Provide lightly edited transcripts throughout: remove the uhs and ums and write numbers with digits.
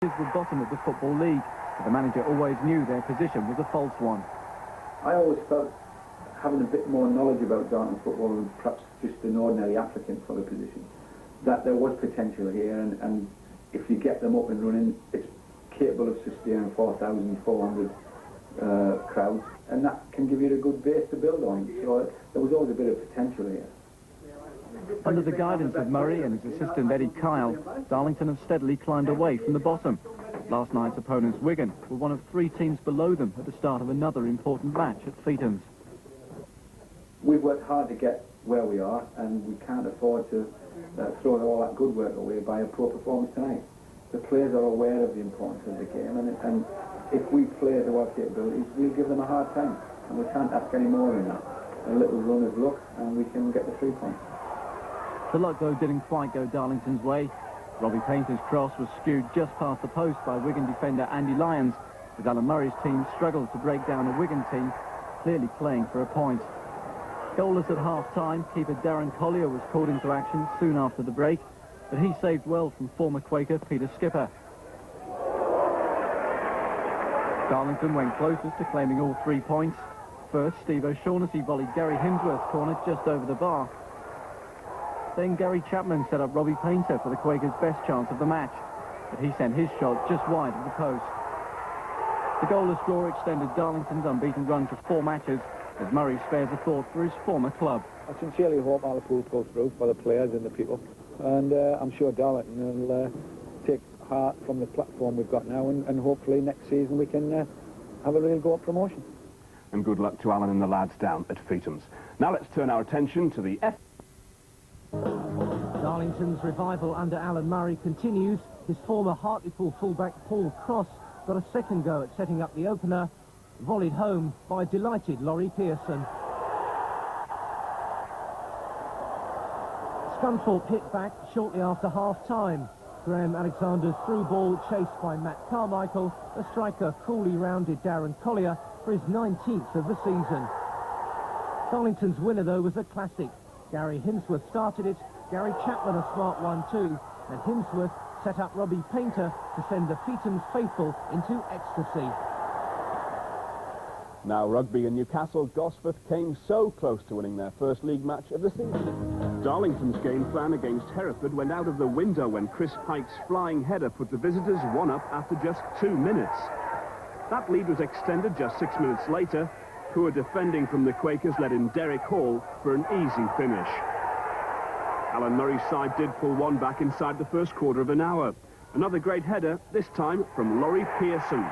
were bottom of the Football League, but the manager always knew their position was a false one. I always felt, having a bit more knowledge about Darlington football than perhaps just an ordinary applicant for the position, that there was potential here, and if you get them up and running, it's capable of sustaining 4,400 crowds, and that can give you a good base to build on. So there was always a bit of potential here. Under the guidance of Murray and his assistant Eddie Kyle, Darlington have steadily climbed away from the bottom. Last night's opponents, Wigan, were one of 3 teams below them at the start of another important match at Feethams. We've worked hard to get where we are, and we can't afford to throw all that good work away by a poor performance tonight. The players are aware of the importance of the game, and if we play to our capabilities, we'll give them a hard time, and we can't ask any more than that. A little run of luck, and we can get the 3 points. The luck, though, didn't quite go Darlington's way. Robbie Painter's cross was skewed just past the post by Wigan defender Andy Lyons, as Alan Murray's team struggled to break down a Wigan team, clearly playing for a point. Goalless at half-time, keeper Darren Collier was called into action soon after the break, but he saved well from former Quaker Peter Skipper. Darlington went closest to claiming all 3 points. First, Steve O'Shaughnessy volleyed Gary Hemsworth's corner just over the bar. Then Gary Chapman set up Robbie Painter for the Quakers' best chance of the match, but he sent his shot just wide of the post. The goalless draw extended Darlington's unbeaten run to 4 matches, as Murray spares a thought for his former club. I sincerely hope all the pools go through for the players and the people, and I'm sure Darlington will take heart from the platform we've got now, and hopefully next season we can have a real go at promotion. And good luck to Alan and the lads down at Feethams. Now let's turn our attention to the Darlington's revival under Alan Murray continues. His former Hartlepool fullback Paul Cross got a second go at setting up the opener, volleyed home by delighted Laurie Pearson. Scunthorpe hit back shortly after half-time. Graham Alexander's through ball chased by Matt Carmichael. The striker coolly rounded Darren Collier for his 19th of the season. Darlington's winner, though, was a classic. Gary Hemsworth started it, Gary Chapman a smart one too, and Hemsworth set up Robbie Painter to send the Feethams faithful into ecstasy. Now Rugby and Newcastle Gosforth came so close to winning their first league match of the season. Darlington's game plan against Hereford went out of the window when Chris Pike's flying header put the visitors 1 up after just 2 minutes. That lead was extended just 6 minutes later. Poor defending from the Quakers led in Derek Hall for an easy finish. Alan Murray's side did pull 1 back inside the first quarter of an hour. Another great header, this time from Laurie Pearson.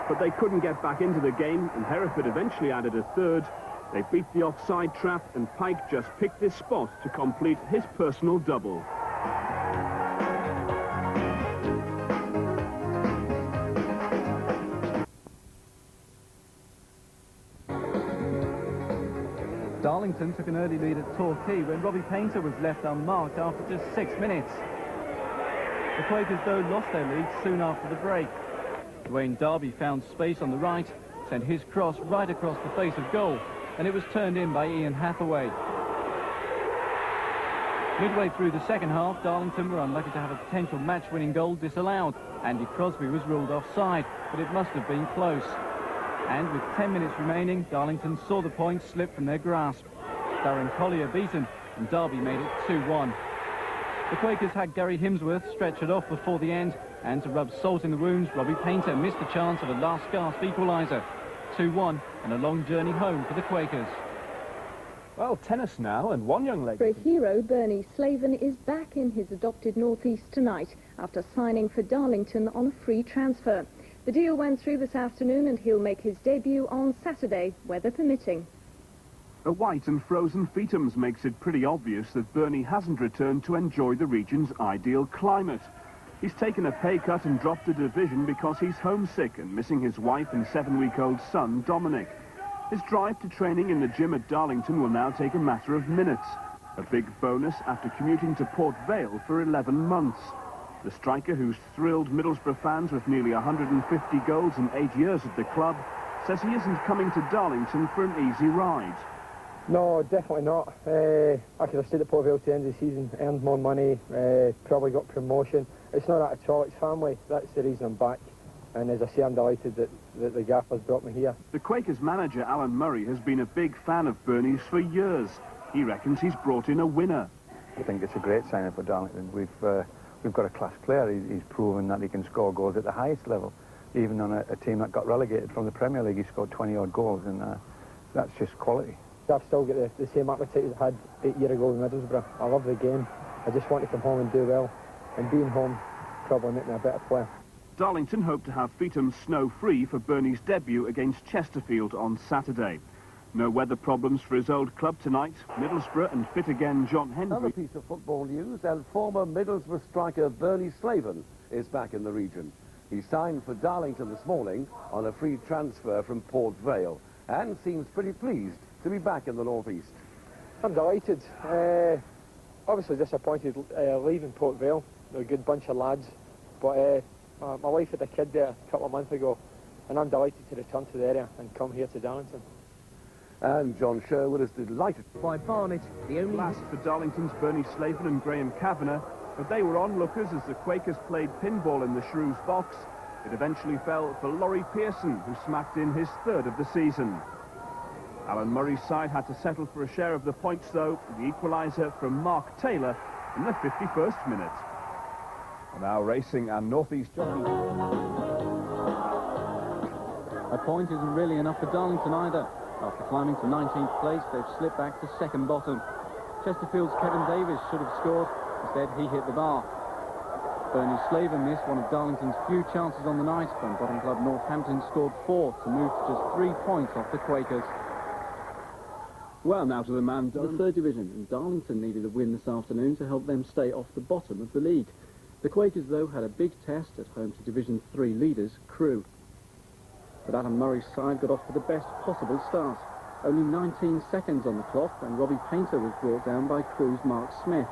But they couldn't get back into the game, and Hereford eventually added a 3rd. They beat the offside trap, and Pike just picked this spot to complete his personal double. Darlington took an early lead at Torquay when Robbie Painter was left unmarked after just 6 minutes. The Quakers, though, lost their lead soon after the break. Dwayne Darby found space on the right, sent his cross right across the face of goal, and it was turned in by Ian Hathaway. Midway through the second half, Darlington were unlucky to have a potential match-winning goal disallowed. Andy Crosby was ruled offside, but it must have been close. And with 10 minutes remaining, Darlington saw the points slip from their grasp. Darren Collier beaten, and Derby made it 2-1. The Quakers had Gary Hemsworth stretch it off before the end, and to rub salt in the wounds, Robbie Painter missed the chance of a last-gasp equaliser. 2-1, and a long journey home for the Quakers. Well, tennis now, and one young lady... Great hero Bernie Slaven is back in his adopted northeast tonight after signing for Darlington on a free transfer. The deal went through this afternoon, and he'll make his debut on Saturday, weather permitting. A white and frozen Feethams makes it pretty obvious that Bernie hasn't returned to enjoy the region's ideal climate. He's taken a pay cut and dropped a division because he's homesick and missing his wife and 7-week-old son, Dominic. His drive to training in the gym at Darlington will now take a matter of minutes. A big bonus after commuting to Port Vale for 11 months. The striker, who's thrilled Middlesbrough fans with nearly 150 goals in 8 years at the club, says he isn't coming to Darlington for an easy ride. No, definitely not. I could have stayed at Port Vale to the end of the season, earned more money, probably got promotion. It's not that at all, it's family. That's the reason I'm back. And as I say, I'm delighted that the gaffer's brought me here. The Quakers manager, Alan Murray, has been a big fan of Bernie's for years. He reckons he's brought in a winner. I think it's a great signing for Darlington. We've got a class player. He's proven that he can score goals at the highest level. Even on a team that got relegated from the Premier League, he scored 20-odd goals, and that's just quality. I've still got the same appetite as I had 8 years ago in Middlesbrough. I love the game. I just want to come home and do well. And being home probably make me a better player. Darlington hope to have Feetham snow-free for Bernie's debut against Chesterfield on Saturday. No weather problems for his old club tonight. Middlesbrough and fit again John Henry. Another piece of football news, and former Middlesbrough striker Bernie Slaven is back in the region. He signed for Darlington this morning on a free transfer from Port Vale and seems pretty pleased to be back in the North East. I'm delighted. Obviously disappointed leaving Port Vale. They're a good bunch of lads. But my wife had a kid there a couple of months ago, and I'm delighted to return to the area and come here to Darlington. And John Sherwood is delighted. By Barnett, the only... Last for Darlington's Bernie Slaven and Graham Kavanagh, but they were onlookers as the Quakers played pinball in the Shrews box. It eventually fell for Laurie Pearson, who smacked in his third of the season. Alan Murray's side had to settle for a share of the points, though, the equaliser from Mark Taylor in the 51st minute. Now racing and North East jockey. A point isn't really enough for Darlington either. After climbing to 19th place, they've slipped back to second bottom. Chesterfield's Kevin Davies should have scored. Instead, he hit the bar. Bernie Slaven missed one of Darlington's few chances on the night, when bottom club Northampton scored 4 to move to just 3 points off the Quakers. Well, now to the man... The third division, and Darlington needed a win this afternoon to help them stay off the bottom of the league. The Quakers, though, had a big test at home to Division 3 leaders, Crewe. But Alan Murray's side got off to the best possible start. Only 19 seconds on the clock when Robbie Painter was brought down by Crewe's Mark Smith.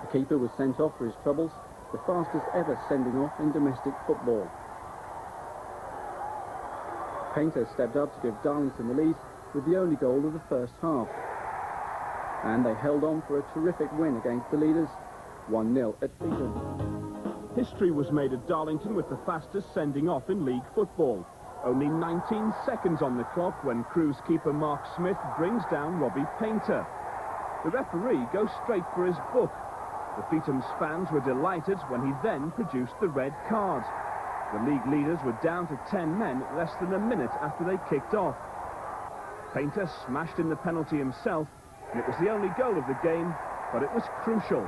The keeper was sent off for his troubles, the fastest ever sending off in domestic football. Painter stepped up to give Darlington the lead with the only goal of the first half. And they held on for a terrific win against the leaders, 1-0 at Feetham. History was made at Darlington with the fastest sending off in league football. Only 19 seconds on the clock when Crewe's keeper Mark Smith brings down Robbie Painter. The referee goes straight for his book. The Feetham's fans were delighted when he then produced the red card. The league leaders were down to 10 men less than a minute after they kicked off. Painter smashed in the penalty himself, and it was the only goal of the game, but it was crucial.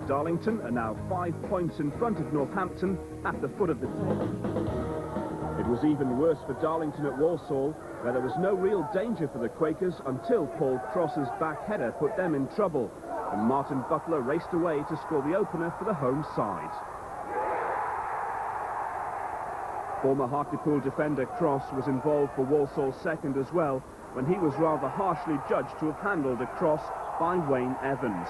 Darlington are now 5 points in front of Northampton at the foot of the table. It was even worse for Darlington at Walsall, where there was no real danger for the Quakers until Paul Cross's back header put them in trouble, and Martin Butler raced away to score the opener for the home side. Former Hartlepool defender Cross was involved for Walsall's second as well, when he was rather harshly judged to have handled a cross by Wayne Evans.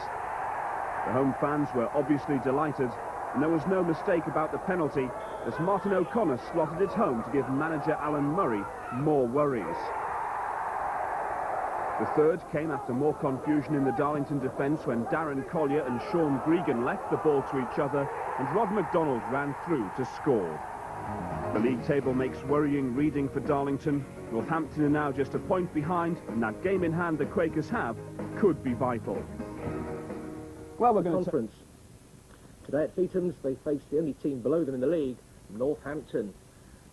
The home fans were obviously delighted, and there was no mistake about the penalty, as Martin O'Connor slotted it home to give manager Alan Murray more worries. The third came after more confusion in the Darlington defence when Darren Collier and Sean Gregan left the ball to each other, and Rod MacDonald ran through to score. The league table makes worrying reading for Darlington. Northampton are now just a point behind, and that game in hand the Quakers have could be vital. Well, we're going conference. Today at Feetham's, they faced the only team below them in the league, Northampton.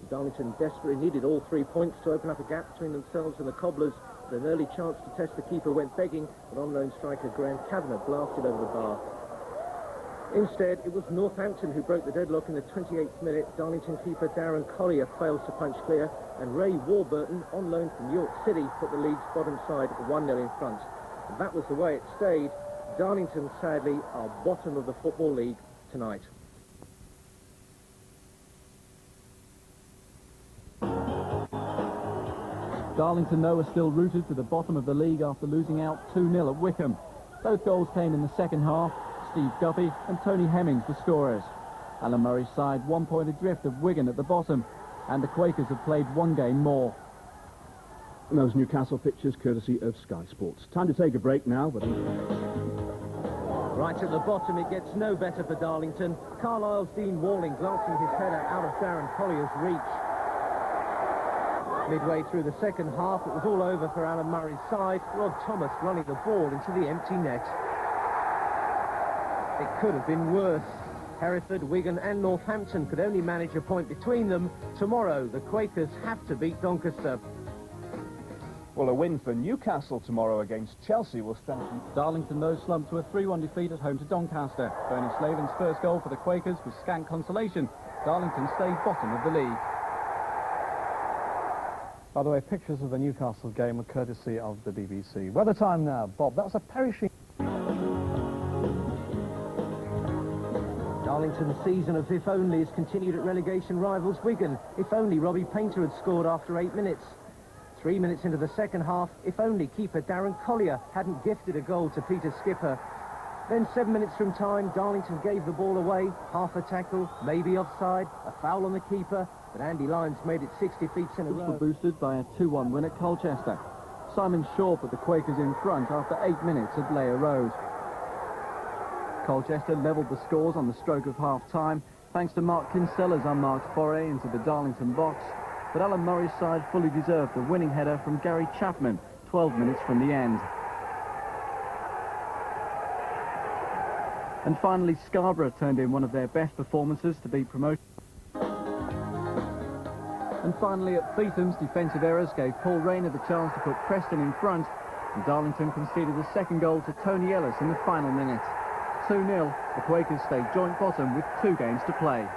Darlington desperately needed all 3 points to open up a gap between themselves and the Cobblers. But an early chance to test the keeper went begging, but on-loan striker Graham Kavanagh blasted over the bar. Instead, it was Northampton who broke the deadlock in the 28th minute. Darlington keeper Darren Collier fails to punch clear, and Ray Warburton, on loan from York City, put the league's bottom side 1-0 in front. And that was the way it stayed. Darlington, sadly, are bottom of the Football League tonight. Darlington, though, are still rooted to the bottom of the league after losing out 2-0 at Wickham. Both goals came in the second half. Steve Guppy and Tony Hemmings the scorers. Alan Murray's side 1 point adrift of Wigan at the bottom, and the Quakers have played 1 game more. And those Newcastle pictures courtesy of Sky Sports. Time to take a break now, but... Right at the bottom, it gets no better for Darlington. Carlisle's Dean Walling glancing his header out of Darren Collier's reach. Midway through the second half, it was all over for Alan Murray's side. Rod Thomas running the ball into the empty net. It could have been worse. Hereford, Wigan and Northampton could only manage a point between them. Tomorrow, the Quakers have to beat Doncaster. Well, a win for Newcastle tomorrow against Chelsea will stand. Darlington, though, slumped to a 3-1 defeat at home to Doncaster. Bernie Slaven's first goal for the Quakers was scant consolation. Darlington stayed bottom of the league. By the way, pictures of the Newcastle game were courtesy of the BBC. Weather time now, Bob. That was a perishing... Darlington's season of if only has continued at relegation rivals Wigan. If only Robbie Painter had scored after 8 minutes. 3 minutes into the second half, if only keeper Darren Collier hadn't gifted a goal to Peter Skipper. Then 7 minutes from time, Darlington gave the ball away, half a tackle, maybe offside, a foul on the keeper, but Andy Lyons made it 60 feet in a row. Were boosted by a 2-1 win at Colchester. Simon Shaw put the Quakers in front after 8 minutes at Layer Road. Colchester levelled the scores on the stroke of half-time, thanks to Mark Kinsella's unmarked foray into the Darlington box, but Alan Murray's side fully deserved the winning header from Gary Chapman, 12 minutes from the end. And finally, Scarborough turned in one of their best performances to beat promotion. And finally, at Feetham's, defensive errors gave Paul Rayner the chance to put Preston in front, and Darlington conceded the second goal to Tony Ellis in the final minute. 2-0, the Quakers stayed joint bottom with 2 games to play.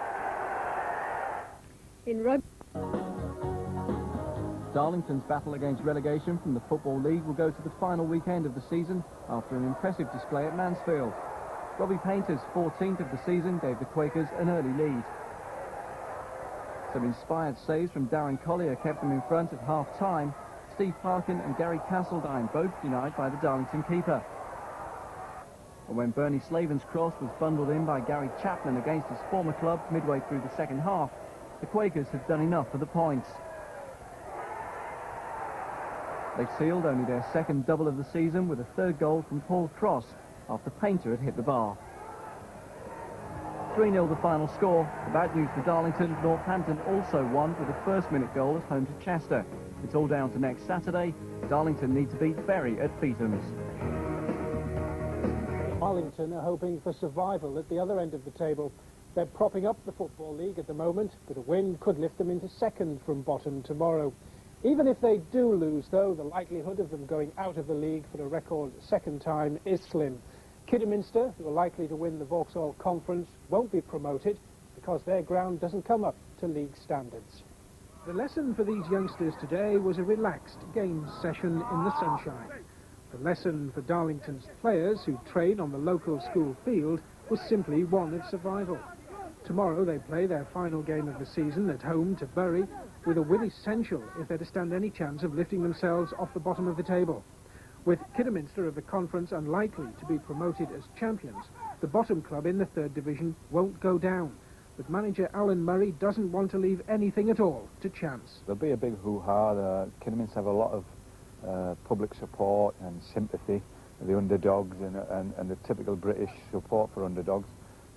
In rugby, Darlington's battle against relegation from the Football League will go to the final weekend of the season after an impressive display at Mansfield. Robbie Painter's 14th of the season gave the Quakers an early lead. Some inspired saves from Darren Collier kept them in front at half-time. Steve Parkin and Gary Castledine both denied by the Darlington keeper. And when Bernie Slaven's cross was bundled in by Gary Chapman against his former club midway through the second half, the Quakers had done enough for the points. They sealed only their second double of the season with a third goal from Paul Cross after Painter had hit the bar. 3-0 the final score. The bad news for Darlington, Northampton also won with a first-minute goal at home to Chester. It's all down to next Saturday. Darlington need to beat Bury at Feetham's. Darlington are hoping for survival at the other end of the table. They're propping up the Football League at the moment, but a win could lift them into second from bottom tomorrow. Even if they do lose, though, the likelihood of them going out of the league for a record second time is slim. Kidderminster, who are likely to win the Vauxhall Conference, won't be promoted because their ground doesn't come up to league standards. The lesson for these youngsters today was a relaxed games session in the sunshine. The lesson for Darlington's players who train on the local school field was simply one of survival. Tomorrow they play their final game of the season at home to Bury, with a win essential if they're to stand any chance of lifting themselves off the bottom of the table. With Kidderminster of the conference unlikely to be promoted as champions, the bottom club in the third division won't go down. But manager Alan Murray doesn't want to leave anything at all to chance. There'll be a big hoo-ha. Kidderminster have a lot of public support and sympathy, the underdogs and the typical British support for underdogs.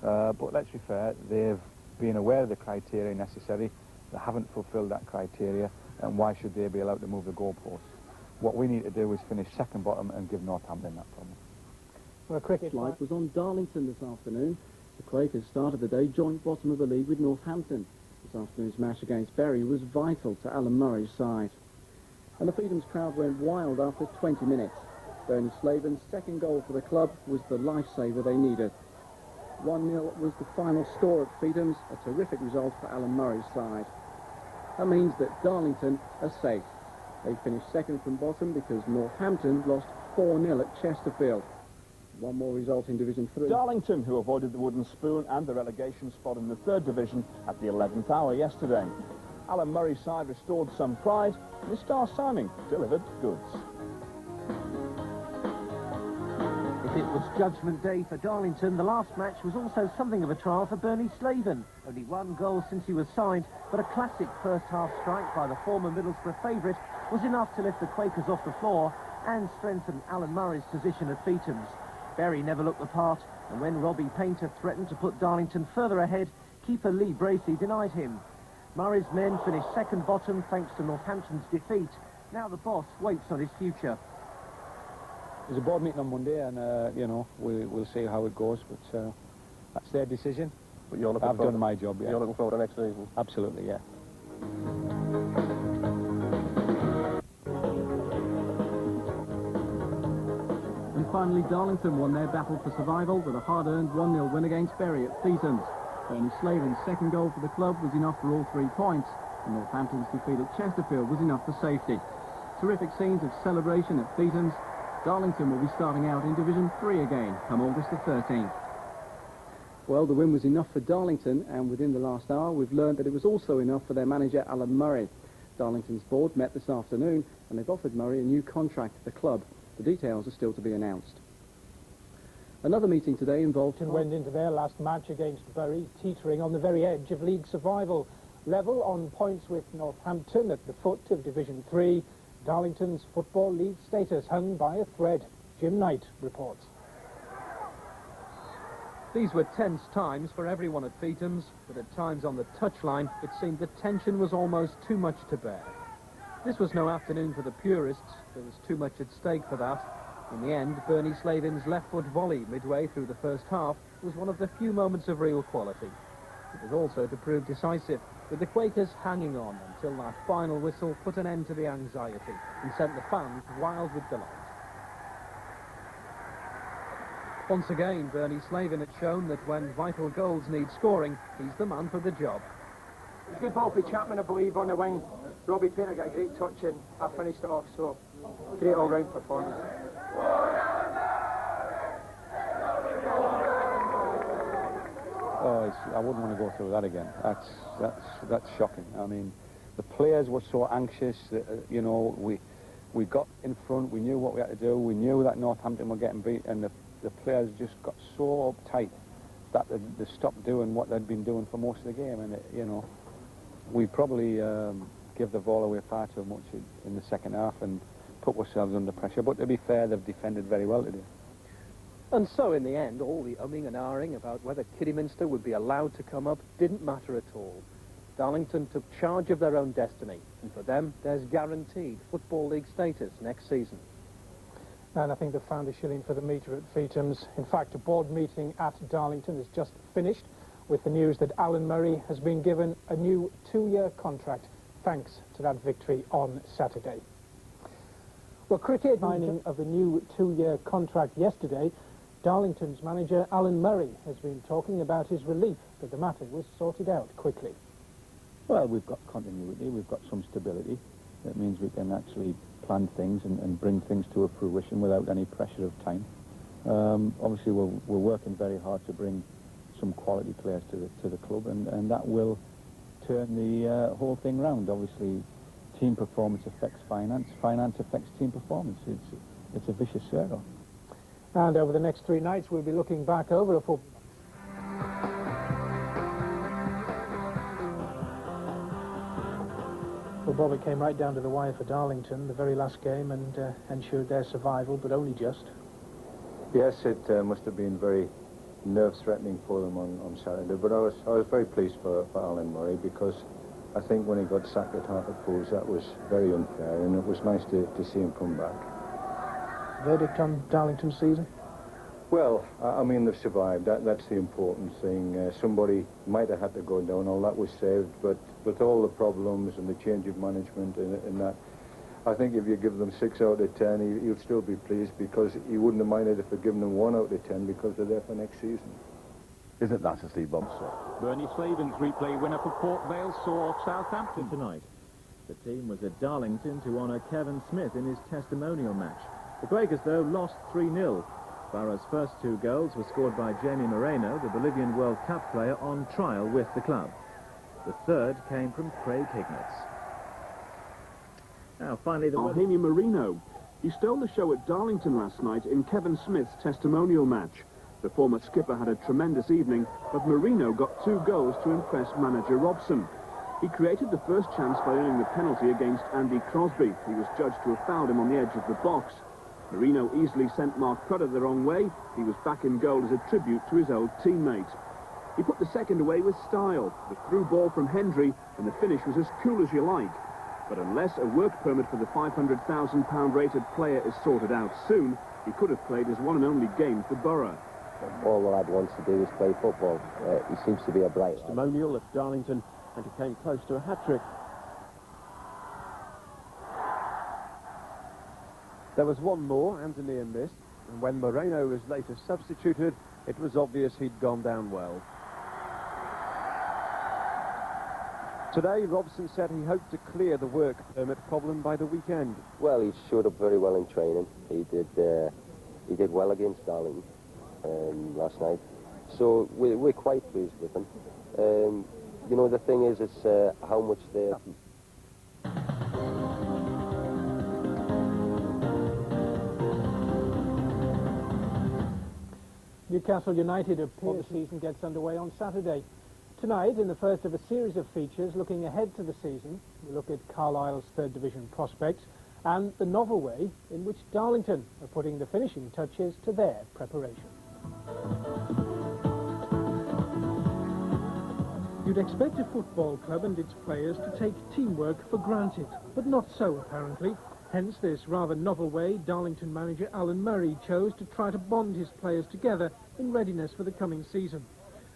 But let's be fair, they've been aware of the criteria necessary. They haven't fulfilled that criteria, and why should they be allowed to move the goalposts? What we need to do is finish second bottom and give Northampton that problem. Well, cricket Light was on Darlington this afternoon. The Quakers started the day joint bottom of the league with Northampton. This afternoon's match against Bury was vital to Alan Murray's side. And the Feetham's crowd went wild after 20 minutes. Bernie Slaven's second goal for the club was the lifesaver they needed. 1-0 was the final score at Feetham's, a terrific result for Alan Murray's side. That means that Darlington are safe. They finished second from bottom because Northampton lost 4-0 at Chesterfield. One more result in Division 3. Darlington, who avoided the wooden spoon and the relegation spot in the third division at the 11th hour yesterday. Alan Murray's side restored some pride, and his star signing delivered goods. If it was Judgment Day for Darlington, the last match was also something of a trial for Bernie Slaven. Only one goal since he was signed, but a classic first-half strike by the former Middlesbrough favourite was enough to lift the Quakers off the floor and strengthen Alan Murray's position at Feetham's. Bury never looked the part. And when Robbie Painter threatened to put Darlington further ahead, keeper Lee Bracey denied him. Murray's men finished second bottom thanks to Northampton's defeat. Now the boss waits on his future. There's a board meeting on Monday, and you know, we'll see how it goes, but that's their decision. But you're looking I've done my job, yeah. You're looking forward to next season? Absolutely, yeah. And finally, Darlington won their battle for survival with a hard-earned 1-0 win against Bury at Theatons. Bernie Slaven's second goal for the club was enough for all 3 points, and Northampton's defeat at Chesterfield was enough for safety. Terrific scenes of celebration at Theatons. Darlington will be starting out in Division 3 again come August the 13th. Well, the win was enough for Darlington, and within the last hour we've learned that it was also enough for their manager Alan Murray. Darlington's board met this afternoon and they've offered Murray a new contract at the club. The details are still to be announced. Another meeting today involved... Went into their last match against Bury, teetering on the very edge of league survival. Level on points with Northampton at the foot of Division 3. Darlington's Football League status hung by a thread. Jim Knight reports. These were tense times for everyone at Theatons, but at times on the touchline it seemed the tension was almost too much to bear. This was no afternoon for the purists. There was too much at stake for that. In the end, Bernie Slaven's left-foot volley midway through the first half was one of the few moments of real quality. It was also to prove decisive, with the Quakers hanging on until that final whistle put an end to the anxiety and sent the fans wild with delight. Once again, Bernie Slaven had shown that when vital goals need scoring, he's the man for the job. Good ball for Chapman, I believe, on the wing. Robbie Painter got a great touch and I finished it off, so great all-round performance. Oh, I wouldn't want to go through that again. That's shocking. I mean, the players were so anxious that, you know, we got in front, we knew what we had to do, we knew that Northampton were getting beat, and the players just got so uptight that they stopped doing what they'd been doing for most of the game, and you know, we probably give the ball away far too much in the second half and put ourselves under pressure. But to be fair, they've defended very well today. And so in the end, all the umming and ahhing about whether Kidderminster would be allowed to come up didn't matter at all. Darlington took charge of their own destiny, and for them, there's guaranteed Football League status next season. And I think they've found a shilling for the metre at Theatons. In fact, a board meeting at Darlington has just finished with the news that Alan Murray has been given a new 2-year contract thanks to that victory on Saturday. Well, cricket signing of a new 2-year contract yesterday, Darlington's manager Alan Murray has been talking about his relief that the matter was sorted out quickly. Well, we've got continuity, we've got some stability. That means we can actually plan things and bring things to a fruition without any pressure of time. Obviously, we're working very hard to bring some quality players to the club, and that will turn the whole thing round. Obviously, team performance affects finance, finance affects team performance. It's a vicious circle. And over the next 3 nights, we'll be looking back over a football. Well, Bob, it came right down to the wire for Darlington, the very last game, and ensured their survival, but only just. Yes, it must have been very nerve-threatening for them on Saturday, but I was very pleased for Alan Murray, because I think when he got sacked at Hartlepool, that was very unfair, and it was nice to see him come back. Verdict on Darlington's season? Well, I mean, they've survived. That's the important thing. Somebody might have had to go down, all that was saved, but with all the problems and the change of management and that, I think if you give them 6 out of 10, he'll still be pleased, because he wouldn't have minded if they'd given them 1 out of 10, because they're there for next season. Isn't that a Steve Bob? Bernie Slaven's replay winner for Port Vale saw off Southampton tonight. The team was at Darlington to honour Kevin Smith in his testimonial match. The Quakers, though, lost 3-0. Barra's first 2 goals were scored by Jamie Moreno, the Bolivian World Cup player on trial with the club. The third came from Craig Hignett. Now, finally, Jamie Moreno. He stole the show at Darlington last night in Kevin Smith's testimonial match. The former skipper had a tremendous evening, but Moreno got 2 goals to impress manager Robson. He created the first chance by earning the penalty against Andy Crosby. He was judged to have fouled him on the edge of the box. Marino easily sent Mark Cutter the wrong way. He was back in goal as a tribute to his old teammate. He put the second away with style. The through ball from Hendry, and the finish was as cool as you like. But unless a work permit for the £500,000 rated player is sorted out soon, he could have played his one and only game for Borough. All the lad wants to do is play football. He seems to be a bright lad. Testimonial at Darlington, and he came close to a hat-trick. There was one more Anthony missed, and when Moreno was later substituted, it was obvious he'd gone down well. Today, Robson said he hoped to clear the work permit problem by the weekend. Well, he showed up very well in training. He did well against Darlington last night. So we're quite pleased with him. You know, the thing is, it's how much they... Newcastle United appear the season gets underway on Saturday. Tonight, in the first of a series of features looking ahead to the season, we look at Carlisle's third division prospects and the novel way in which Darlington are putting the finishing touches to their preparation. You'd expect a football club and its players to take teamwork for granted, but not so apparently. Hence this rather novel way Darlington manager Alan Murray chose to try to bond his players together in readiness for the coming season.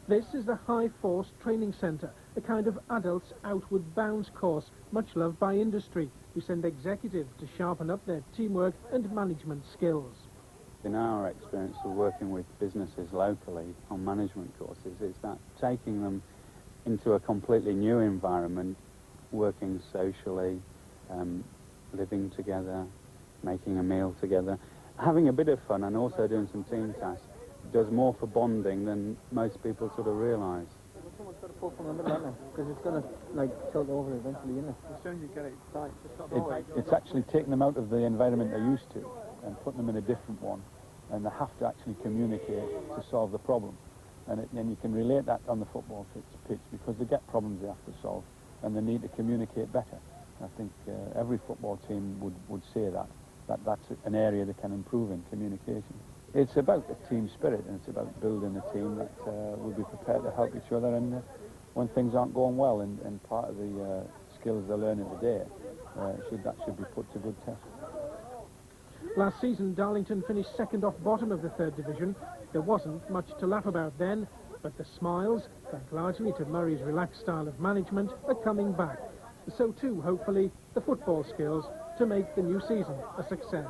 This is the High Force Training Centre, a kind of adults outward bounds course, much loved by industry, who send executives to sharpen up their teamwork and management skills. In our experience of working with businesses locally on management courses, is that taking them into a completely new environment, working socially, living together, making a meal together, having a bit of fun and also doing some team tasks, does more for bonding than most people sort of realise. Someone's got to pull from the middle, isn't it? Because it's going to, like, tilt over eventually, isn't it? As soon as you get it tight, it's actually taking them out of the environment they're used to and putting them in a different one, and they have to actually communicate to solve the problem. And you can relate that on the football pitch because they get problems they have to solve and they need to communicate better. I think every football team would say that's an area they can improve in, communication. It's about the team spirit, and it's about building a team that will be prepared to help each other and when things aren't going well, and part of the skills they're learning today that should be put to good test. Last season, Darlington finished second off bottom of the third division. There wasn't much to laugh about then, but the smiles, thanks largely to Murray's relaxed style of management, are coming back. So too, hopefully, the football skills to make the new season a success.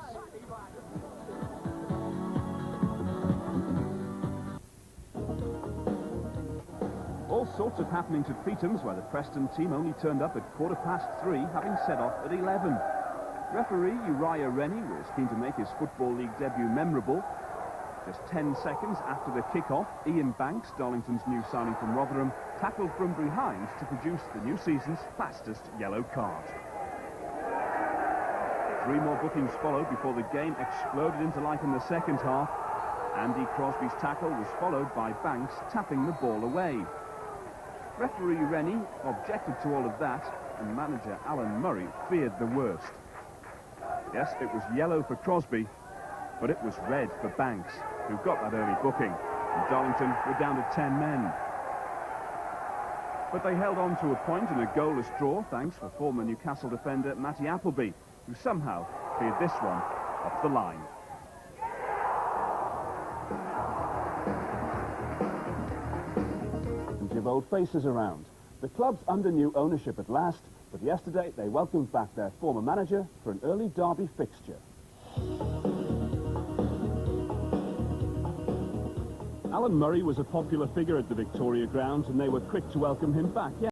All sorts of happenings at Peatham's, where the Preston team only turned up at 3:15, having set off at 11. Referee Uriah Rennie was keen to make his Football League debut memorable. Just 10 seconds after the kick-off, Ian Banks, Darlington's new signing from Rotherham, tackled from behind to produce the new season's fastest yellow card. 3 more bookings followed before the game exploded into life in the second half. Andy Crosby's tackle was followed by Banks tapping the ball away. Referee Rennie objected to all of that, and manager Alan Murray feared the worst. Yes, it was yellow for Crosby, but it was red for Banks, who got that early booking, and Darlington were down to 10 men. But they held on to a point in a goalless draw, thanks for former Newcastle defender Matty Appleby, who somehow cleared this one off the line. And give old faces around. The club's under new ownership at last, but yesterday they welcomed back their former manager for an early derby fixture. Alan Murray was a popular figure at the Victoria Ground, and they were quick to welcome him back.